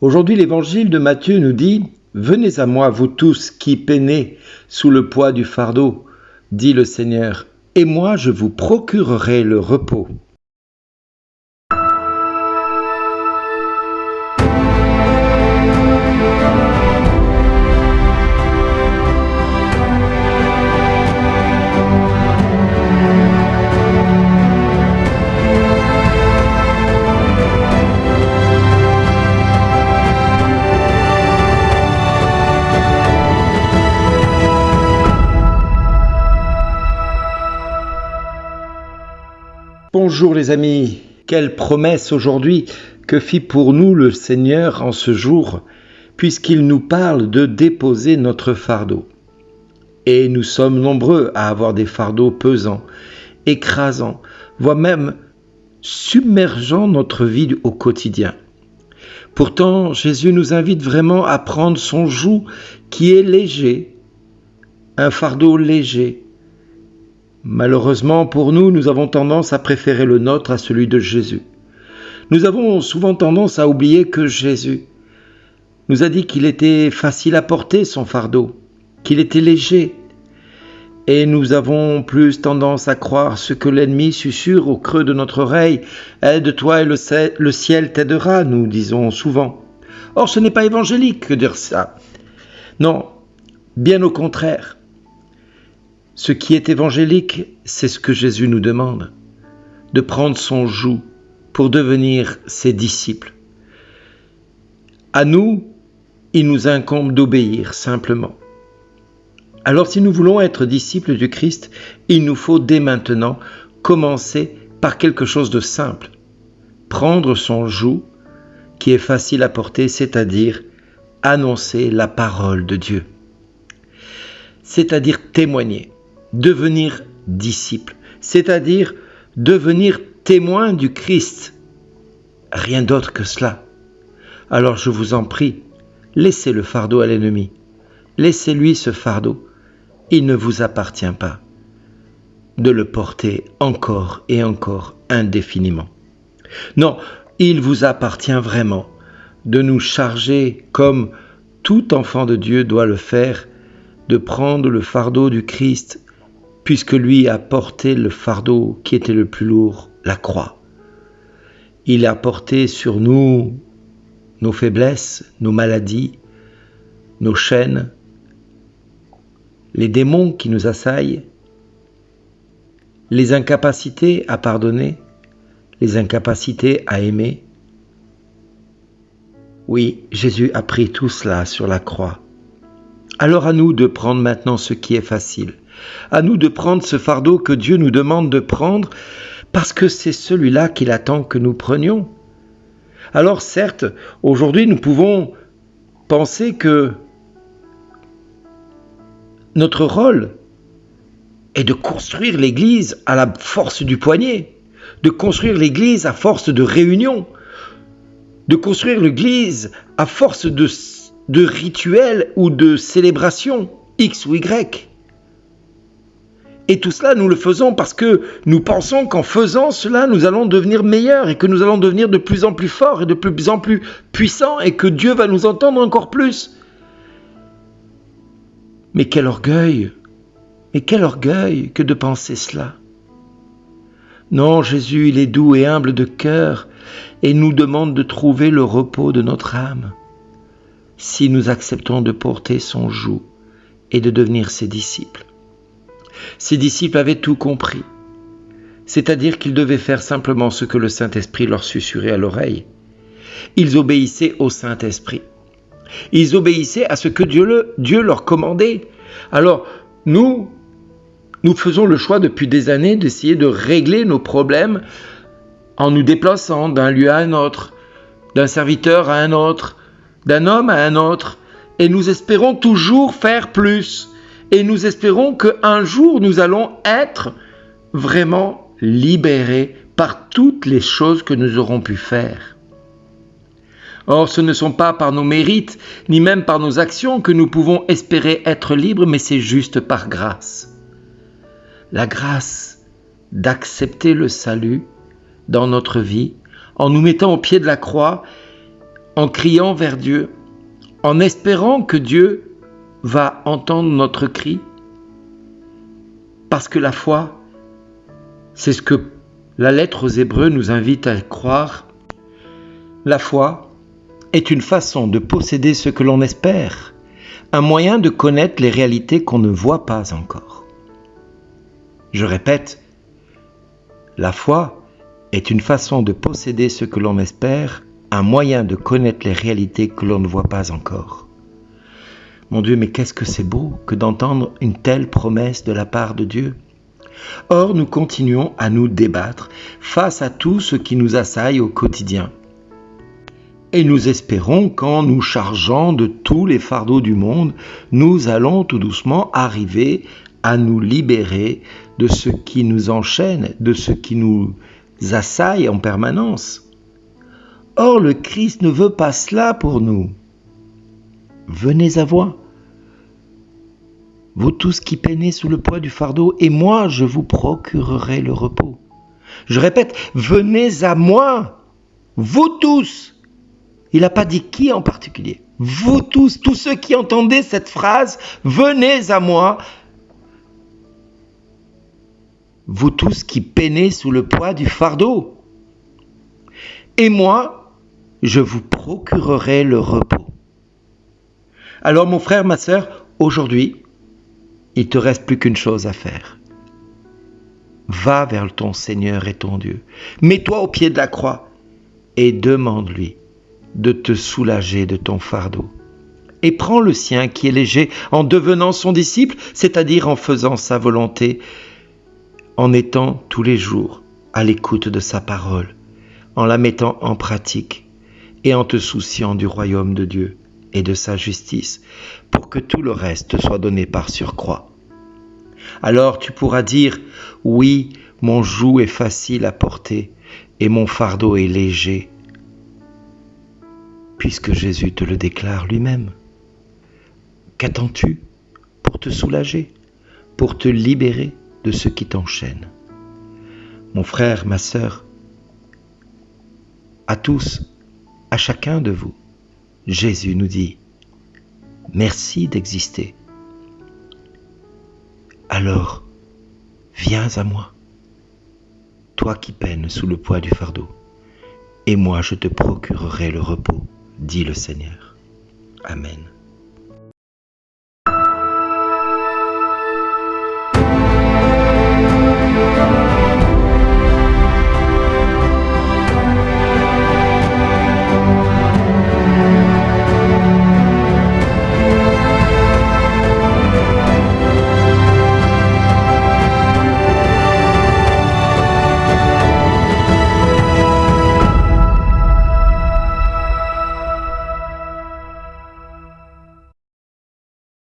Aujourd'hui, l'évangile de Matthieu nous dit « Venez à moi, vous tous qui peinez sous le poids du fardeau, dit le Seigneur, et moi je vous procurerai le repos. » Bonjour les amis, quelle promesse aujourd'hui que fit pour nous le Seigneur en ce jour, puisqu'il nous parle de déposer notre fardeau. Et nous sommes nombreux à avoir des fardeaux pesants, écrasants, voire même submergeant notre vie au quotidien. Pourtant, Jésus nous invite vraiment à prendre son joug qui est léger, un fardeau léger. Malheureusement pour nous, nous avons tendance à préférer le nôtre à celui de Jésus. Nous avons souvent tendance à oublier que Jésus nous a dit qu'il était facile à porter son fardeau, qu'il était léger. Et nous avons plus tendance à croire ce que l'ennemi susurre au creux de notre oreille. « Aide-toi et le ciel t'aidera », nous disons souvent. Or, ce n'est pas évangélique de dire ça. Non, bien au contraire. Ce qui est évangélique, c'est ce que Jésus nous demande, de prendre son joug pour devenir ses disciples. À nous, il nous incombe d'obéir simplement. Alors si nous voulons être disciples du Christ, il nous faut dès maintenant commencer par quelque chose de simple. Prendre son joug, qui est facile à porter, c'est-à-dire annoncer la parole de Dieu. C'est-à-dire témoigner. Devenir disciple, c'est-à-dire devenir témoin du Christ. Rien d'autre que cela. Alors je vous en prie, laissez le fardeau à l'ennemi. Laissez-lui ce fardeau. Il ne vous appartient pas de le porter encore et encore indéfiniment. Non, il vous appartient vraiment de nous charger comme tout enfant de Dieu doit le faire, de prendre le fardeau du Christ, puisque lui a porté le fardeau qui était le plus lourd, la croix. Il a porté sur nous nos faiblesses, nos maladies, nos chaînes, les démons qui nous assaillent, les incapacités à pardonner, les incapacités à aimer. Oui, Jésus a pris tout cela sur la croix. Alors à nous de prendre maintenant ce qui est facile. À nous de prendre ce fardeau que Dieu nous demande de prendre parce que c'est celui-là qu'il attend que nous prenions. Alors certes, aujourd'hui nous pouvons penser que notre rôle est de construire l'Église à la force du poignet, de construire l'Église à force de réunions, de construire l'Église à force de rituels ou de célébrations X ou Y. Et tout cela, nous le faisons parce que nous pensons qu'en faisant cela, nous allons devenir meilleurs et que nous allons devenir de plus en plus forts et de plus en plus puissants et que Dieu va nous entendre encore plus. Mais quel orgueil! Mais quel orgueil que de penser cela! Non, Jésus, il est doux et humble de cœur et nous demande de trouver le repos de notre âme si nous acceptons de porter son joug et de devenir ses disciples. Ses disciples avaient tout compris, c'est-à-dire qu'ils devaient faire simplement ce que le Saint-Esprit leur susurrait à l'oreille. Ils obéissaient au Saint-Esprit. Ils obéissaient à ce que Dieu leur commandait. Alors, nous faisons le choix depuis des années d'essayer de régler nos problèmes en nous déplaçant d'un lieu à un autre, d'un serviteur à un autre, d'un homme à un autre, et nous espérons toujours faire plus. Et nous espérons qu'un jour, nous allons être vraiment libérés par toutes les choses que nous aurons pu faire. Or, ce ne sont pas par nos mérites, ni même par nos actions que nous pouvons espérer être libres, mais c'est juste par grâce. La grâce d'accepter le salut dans notre vie, en nous mettant au pied de la croix, en criant vers Dieu, en espérant que Dieu va entendre notre cri, parce que la foi, c'est ce que la lettre aux Hébreux nous invite à croire. La foi est une façon de posséder ce que l'on espère, un moyen de connaître les réalités qu'on ne voit pas encore. Je répète, la foi est une façon de posséder ce que l'on espère, un moyen de connaître les réalités que l'on ne voit pas encore. Mon Dieu, mais qu'est-ce que c'est beau que d'entendre une telle promesse de la part de Dieu. Or, nous continuons à nous débattre face à tout ce qui nous assaille au quotidien. Et nous espérons qu'en nous chargeant de tous les fardeaux du monde, nous allons tout doucement arriver à nous libérer de ce qui nous enchaîne, de ce qui nous assaille en permanence. Or, le Christ ne veut pas cela pour nous. Venez à moi, vous tous qui peinez sous le poids du fardeau, et moi je vous procurerai le repos. Je répète, venez à moi, vous tous. Il n'a pas dit qui en particulier. Vous tous ceux qui entendez cette phrase, venez à moi, vous tous qui peinez sous le poids du fardeau. Et moi, je vous procurerai le repos. Alors mon frère, ma sœur, aujourd'hui, il ne te reste plus qu'une chose à faire. Va vers ton Seigneur et ton Dieu. Mets-toi au pied de la croix et demande-lui de te soulager de ton fardeau. Et prends le sien qui est léger en devenant son disciple, c'est-à-dire en faisant sa volonté, en étant tous les jours à l'écoute de sa parole, en la mettant en pratique et en te souciant du royaume de Dieu et de sa justice, pour que tout le reste te soit donné par surcroît. Alors tu pourras dire, oui, mon joug est facile à porter et mon fardeau est léger, puisque Jésus te le déclare lui-même. Qu'attends-tu pour te soulager, pour te libérer de ce qui t'enchaîne? Mon frère, ma sœur, à tous, à chacun de vous, Jésus nous dit « Merci d'exister. Alors, viens à moi, toi qui peines sous le poids du fardeau, et moi je te procurerai le repos, dit le Seigneur. Amen.